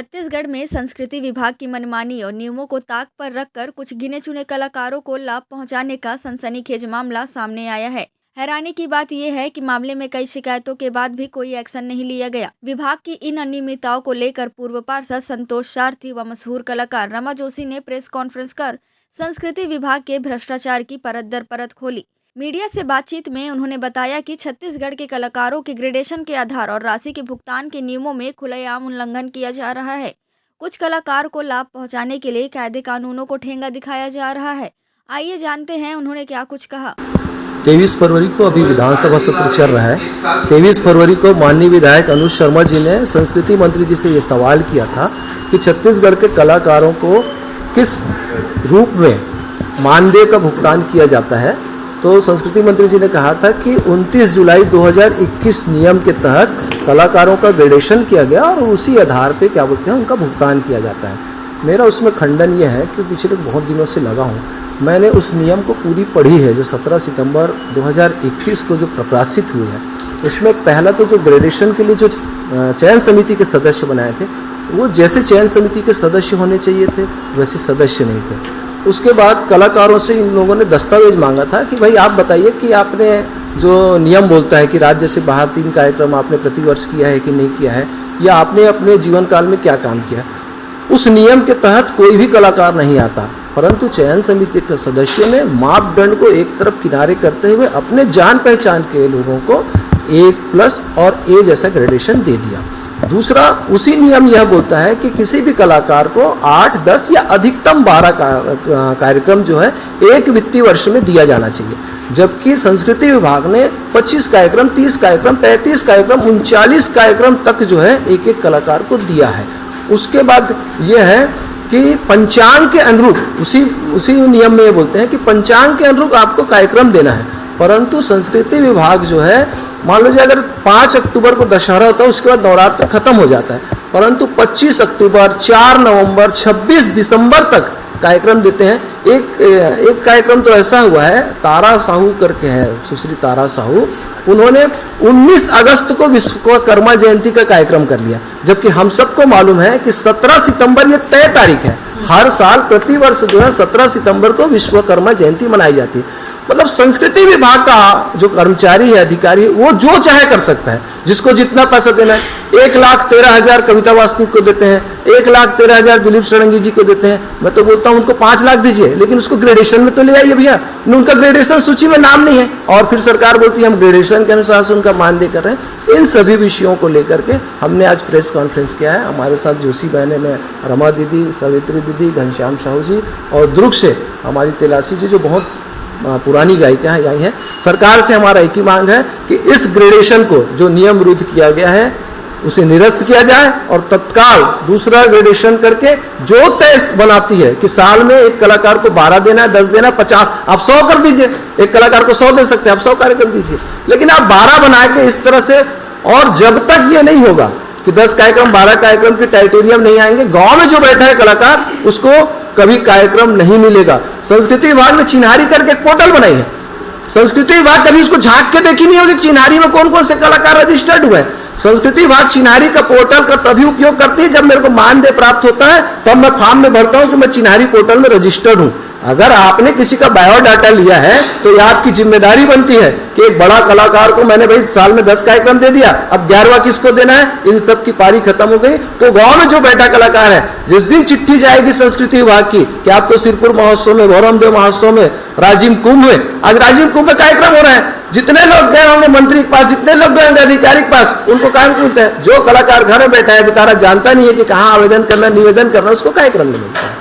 छत्तीसगढ़ में संस्कृति विभाग की मनमानी और नियमों को ताक पर रखकर कुछ गिने चुने कलाकारों को लाभ पहुंचाने का सनसनीखेज मामला सामने आया है। हैरानी की बात यह है कि मामले में कई शिकायतों के बाद भी कोई एक्शन नहीं लिया गया। विभाग की इन अनियमितताओं को लेकर पूर्व पार्षद संतोष सारथी व मशहूर कलाकार रमा जोशी ने प्रेस कॉन्फ्रेंस कर संस्कृति विभाग के भ्रष्टाचार की परत दर परत खोली। मीडिया से बातचीत में उन्होंने बताया कि छत्तीसगढ़ के कलाकारों के ग्रेडेशन के आधार और राशि के भुगतान के नियमों में खुलेआम उल्लंघन किया जा रहा है। कुछ कलाकार को लाभ पहुंचाने के लिए कायदे कानूनों को ठेंगा दिखाया जा रहा है। आइए जानते हैं उन्होंने क्या कुछ कहा। 23 फरवरी को अभी विधानसभा सत्र चल रहा है। 23 फरवरी को माननीय विधायक अनुज शर्मा जी ने संस्कृति मंत्री जी से ये सवाल किया था कि छत्तीसगढ़ के कलाकारों को किस रूप में मानदेय का भुगतान किया जाता है। तो संस्कृति मंत्री जी ने कहा था कि 29 जुलाई 2021 नियम के तहत कलाकारों का ग्रेडेशन किया गया और उसी आधार पे क्या बोलते हैं उनका भुगतान किया जाता है। मेरा उसमें खंडन ये है कि पिछले बहुत दिनों से लगा हूँ, मैंने उस नियम को पूरी पढ़ी है जो 17 सितंबर 2021 को जो प्रकाशित हुई है। उसमें पहला तो जो ग्रेडेशन के लिए जो चयन समिति के सदस्य बनाए थे वो जैसे चयन समिति के सदस्य होने चाहिए थे वैसे सदस्य नहीं थे। उसके बाद कलाकारों से इन लोगों ने दस्तावेज मांगा था कि भाई आप बताइए कि आपने जो नियम बोलता है कि राज्य से बाहर 3 कार्यक्रम आपने प्रतिवर्ष किया है कि नहीं किया है, या आपने अपने जीवन काल में क्या काम किया। उस नियम के तहत कोई भी कलाकार नहीं आता, परंतु चयन समिति के सदस्यों ने मापदंड को एक तरफ किनारे करते हुए अपने जान पहचान के लोगों को A+ और A जैसा ग्रेडेशन दे दिया। दूसरा, उसी नियम यह बोलता है कि किसी भी कलाकार को 8, 10 या अधिकतम 12 कार्यक्रम जो है एक वित्तीय वर्ष में दिया जाना चाहिए, जबकि संस्कृति विभाग ने 25 कार्यक्रम, 30 कार्यक्रम, 35 कार्यक्रम, 39 कार्यक्रम तक जो है एक एक कलाकार को दिया है। उसके बाद यह है कि पंचांग के अनुरूप उसी नियम में ये बोलते हैं कि पंचांग के अनुरूप आपको कार्यक्रम देना है, परंतु संस्कृति विभाग जो है मान लीजिए अगर 5 अक्टूबर को दशहरा होता है उसके बाद नवरात्र खत्म हो जाता है, परंतु 25 अक्टूबर, 4 नवंबर, 26 दिसंबर तक कार्यक्रम देते हैं। एक कार्यक्रम तो ऐसा हुआ है, तारा साहू करके है, सुश्री तारा साहू, उन्होंने 19 अगस्त को विश्वकर्मा जयंती का कार्यक्रम कर लिया, जबकि हम सबको मालूम है कि 17 सितंबर ये तय तारीख है। हर साल प्रतिवर्ष जो है 17 सितंबर को विश्वकर्मा जयंती मनाई जाती है। मतलब संस्कृति विभाग का जो कर्मचारी है, अधिकारी है, वो जो चाहे कर सकता है, जिसको जितना पैसा देना है। 1,13,000 कविता वासनिक को देते हैं, 1,13,000 दिलीप षडंगी जी को देते हैं। मैं तो बोलता हूँ उनको 5 लाख दीजिए, लेकिन उसको ग्रेडेशन में तो ले आइए भैया। उनका ग्रेडेशन सूची में नाम नहीं है और फिर सरकार बोलती है हम ग्रेडेशन के अनुसार से उनका मानदेय कर रहे हैं। इन सभी विषयों को लेकर के हमने आज प्रेस कॉन्फ्रेंस किया है। हमारे साथ जोशी बहने में रमा दीदी, सवित्री दीदी, घनश्याम साहू जी और दुर्ग से हमारी तेलासी जी जो बहुत पुरानी गायिका है, यही है। सरकार से हमारा एक ही मांग है कि इस ग्रेडेशन को जो नियम विरुद्ध किया गया है उसे निरस्त किया जाए और तत्काल दूसरा ग्रेडेशन करके जो तय बनाती है कि साल में एक कलाकार को 12 देना है, 10 देना, 50, आप 100 कर दीजिए। एक कलाकार को 100 दे सकते हैं, आप 100 कार्यक्रम दीजिए, लेकिन आप 12 बना के इस तरह से, और जब तक ये नहीं होगा कि 10 कार्यक्रम 12 कार्यक्रम के टाइटोरियम नहीं आएंगे, गांव में जो बैठा है कलाकार उसको कभी कार्यक्रम नहीं मिलेगा। संस्कृति विभाग ने चिन्हारी करके एक पोर्टल बनाई है, संस्कृति विभाग कभी उसको झांक के देखी नहीं होगी चिन्हारी में कौन कौन से कलाकार रजिस्टर्ड हुए हैं। संस्कृति विभाग चिन्हारी का पोर्टल का तभी उपयोग करती है जब मेरे को मानदेय प्राप्त होता है, तब मैं फॉर्म में भरता हूं कि मैं चिन्हारी पोर्टल में रजिस्टर्ड हूं। अगर आपने किसी का बायोडाटा लिया है तो यह आपकी जिम्मेदारी बनती है कि एक बड़ा कलाकार को मैंने भाई साल में 10 कार्यक्रम दे दिया, अब 11वां किसको देना है। इन सब की पारी खत्म हो गई। तो गांव में जो बैठा कलाकार है, जिस दिन चिट्ठी जाएगी संस्कृति विभाग की कि आपको सिरपुर महोत्सव में, भौरमदेव महोत्सव में, राजिम कुंभ में, आज राजिम कुंभ में कार्यक्रम हो रहा है, जितने लोग गए होंगे मंत्री के पास, जितने लोग गए होंगे अधिकारी के पास, उनको काम मिलता है। जो कलाकार घर में बैठा है बेचारा जानता नहीं है कि कहाँ आवेदन करना, निवेदन करना, उसको कार्यक्रम नहीं मिलता है।